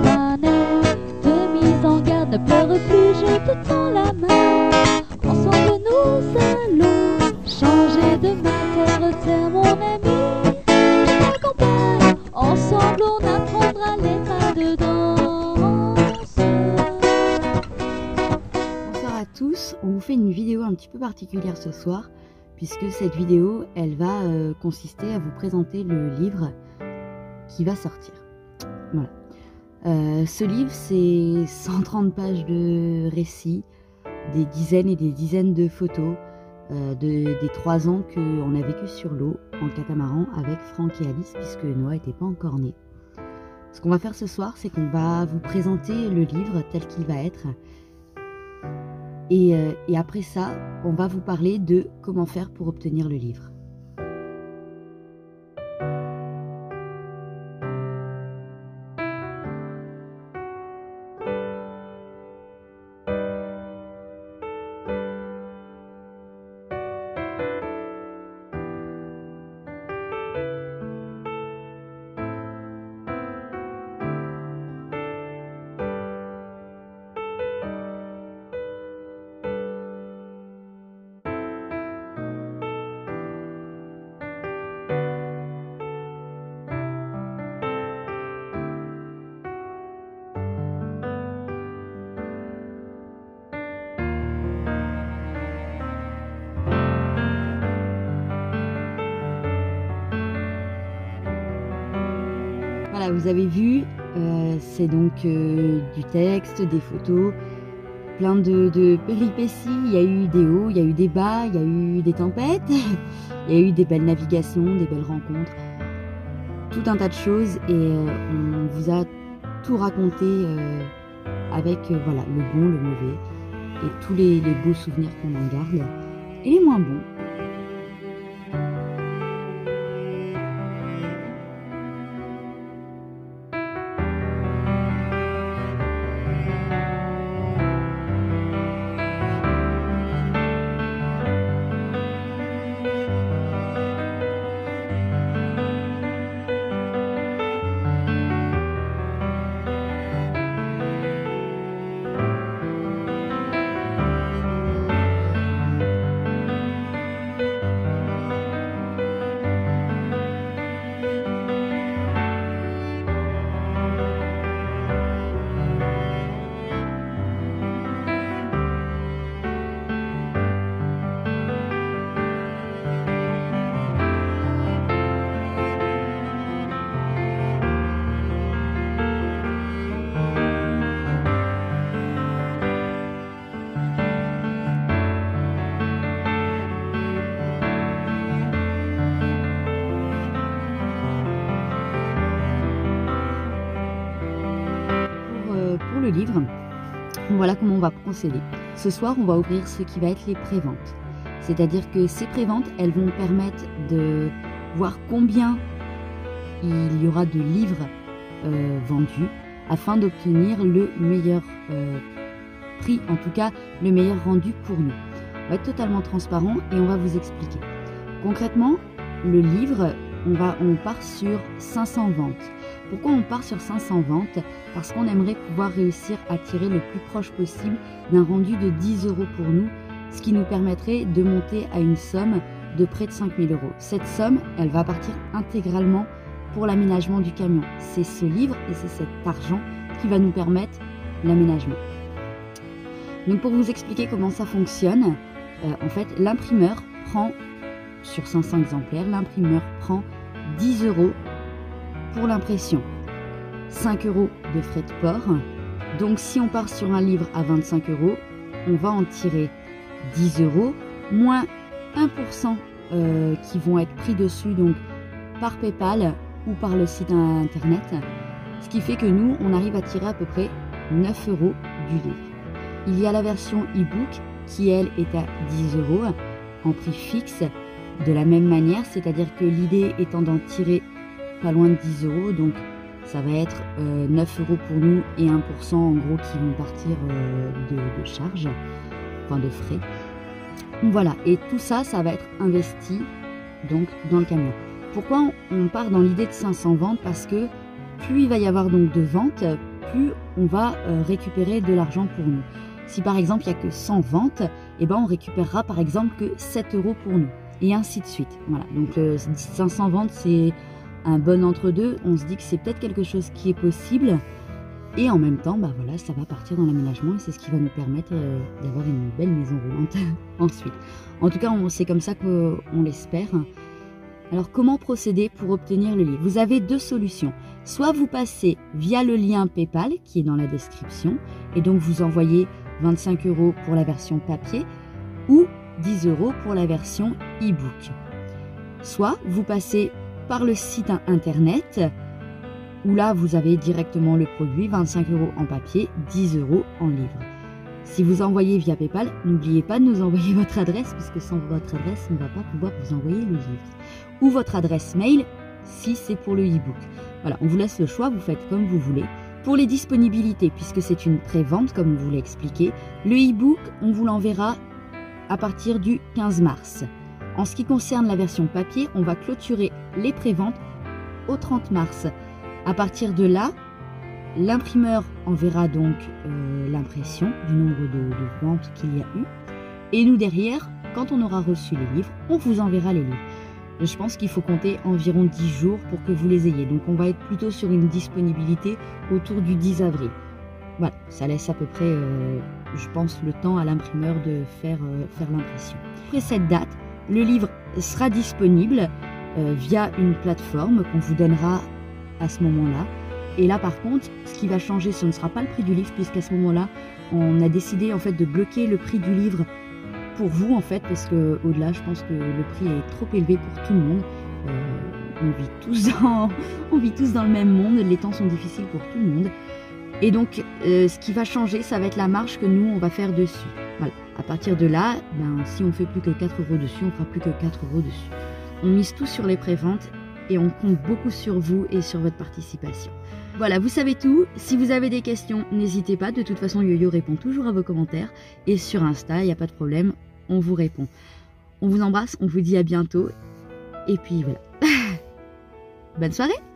Cyrano, de mise en garde, ne pleure plus, je te tends la main. Ensemble nous allons changer de main, terre mon ami, je t'accompagne. Ensemble on apprendra les pas de danse. Bonsoir à tous, on vous fait une vidéo un petit peu particulière ce soir, puisque cette vidéo, elle va consister à vous présenter le livre qui va sortir. Voilà. Ce livre, c'est 130 pages de récits, des dizaines et des dizaines de photos des 3 ans qu'on a vécu sur l'eau en catamaran avec Franck et Alice, puisque Noah n'était pas encore né. Ce qu'on va faire ce soir, c'est qu'on va vous présenter le livre tel qu'il va être. Et après ça, on va vous parler de comment faire pour obtenir le livre. Voilà, vous avez vu, c'est donc du texte, des photos, plein de péripéties. Il y a eu des hauts, il y a eu des bas, il y a eu des tempêtes, il y a eu des belles navigations, des belles rencontres, tout un tas de choses. Et on vous a tout raconté avec voilà, le bon, le mauvais, et tous les beaux souvenirs qu'on en garde, et les moins bons. Pour le livre, voilà comment on va procéder. Ce soir, on va ouvrir ce qui va être les préventes. C'est-à-dire que ces préventes, elles vont permettre de voir combien il y aura de livres vendus afin d'obtenir le meilleur prix, en tout cas le meilleur rendu pour nous. On va être totalement transparent et on va vous expliquer. Concrètement, le livre, on part sur 500 ventes. Pourquoi on part sur 500 ventes? Parce qu'on aimerait pouvoir réussir à tirer le plus proche possible d'un rendu de 10 € pour nous, ce qui nous permettrait de monter à une somme de près de 5 000 €. Cette somme, elle va partir intégralement pour l'aménagement du camion. C'est ce livre et c'est cet argent qui va nous permettre l'aménagement. Donc pour vous expliquer comment ça fonctionne, en fait l'imprimeur prend, sur 500 exemplaires, l'imprimeur prend 10 € pour l'impression, 5 € de frais de port. Donc si on part sur un livre à 25 €, on va en tirer 10 € moins 1% qui vont être pris dessus donc par PayPal ou par le site internet, ce qui fait que nous on arrive à tirer à peu près 9 € du livre. Il y a la version e-book qui elle est à 10 € en prix fixe de la même manière, c'est-à-dire que l'idée étant d'en tirer pas loin de 10 €, donc ça va être 9 € pour nous et 1% en gros qui vont partir de charges, enfin de frais. Voilà, et tout ça, ça va être investi donc dans le camion. Pourquoi on part dans l'idée de 500 ventes? Parce que plus il va y avoir donc de ventes, plus on va récupérer de l'argent pour nous. Si par exemple il n'y a que 100 ventes, eh ben, on récupérera par exemple que 7 € pour nous. Et ainsi de suite. Voilà. Donc 500 ventes, c'est un bon entre-deux. On se dit que c'est peut-être quelque chose qui est possible. Et en même temps, bah voilà, ça va partir dans l'aménagement et c'est ce qui va nous permettre d'avoir une belle maison roulante ensuite. En tout cas, c'est comme ça qu'on l'espère. Alors, comment procéder pour obtenir le livre? Vous avez deux solutions. Soit vous passez via le lien PayPal qui est dans la description et donc vous envoyez 25 € pour la version papier ou 10 € pour la version e-book. Soit vous passez par le site internet où là vous avez directement le produit, 25 € en papier, 10 € en livre. Si vous envoyez via PayPal, n'oubliez pas de nous envoyer votre adresse puisque sans votre adresse, on ne va pas pouvoir vous envoyer le livre. Ou votre adresse mail si c'est pour le e-book. Voilà, on vous laisse le choix, vous faites comme vous voulez. Pour les disponibilités, puisque c'est une pré-vente comme on vous l'a expliqué, le e-book, on vous l'enverra à partir du 15 mars. En ce qui concerne la version papier, on va clôturer les préventes au 30 mars. À partir de là, l'imprimeur enverra donc l'impression du nombre de ventes qu'il y a eu. Et nous derrière, quand on aura reçu les livres, on vous enverra les livres. Je pense qu'il faut compter environ 10 jours pour que vous les ayez. Donc on va être plutôt sur une disponibilité autour du 10 avril. Voilà, ça laisse à peu près, je pense, le temps à l'imprimeur de faire l'impression. Après cette date, le livre sera disponible via une plateforme qu'on vous donnera à ce moment-là. Et là, par contre, ce qui va changer, ce ne sera pas le prix du livre, puisqu'à ce moment-là, on a décidé en fait de bloquer le prix du livre pour vous, en fait, parce que au-delà, je pense que le prix est trop élevé pour tout le monde. On vit tous dans le même monde, les temps sont difficiles pour tout le monde. Et donc, ce qui va changer, ça va être la marge que nous, on va faire dessus. Voilà. À partir de là, ben, si on fait plus que 4 € dessus, on fera plus que 4 € dessus. On mise tout sur les préventes et on compte beaucoup sur vous et sur votre participation. Voilà, vous savez tout. Si vous avez des questions, n'hésitez pas. De toute façon, YoYo répond toujours à vos commentaires. Et sur Insta, il n'y a pas de problème, on vous répond. On vous embrasse, on vous dit à bientôt. Et puis voilà. Bonne soirée!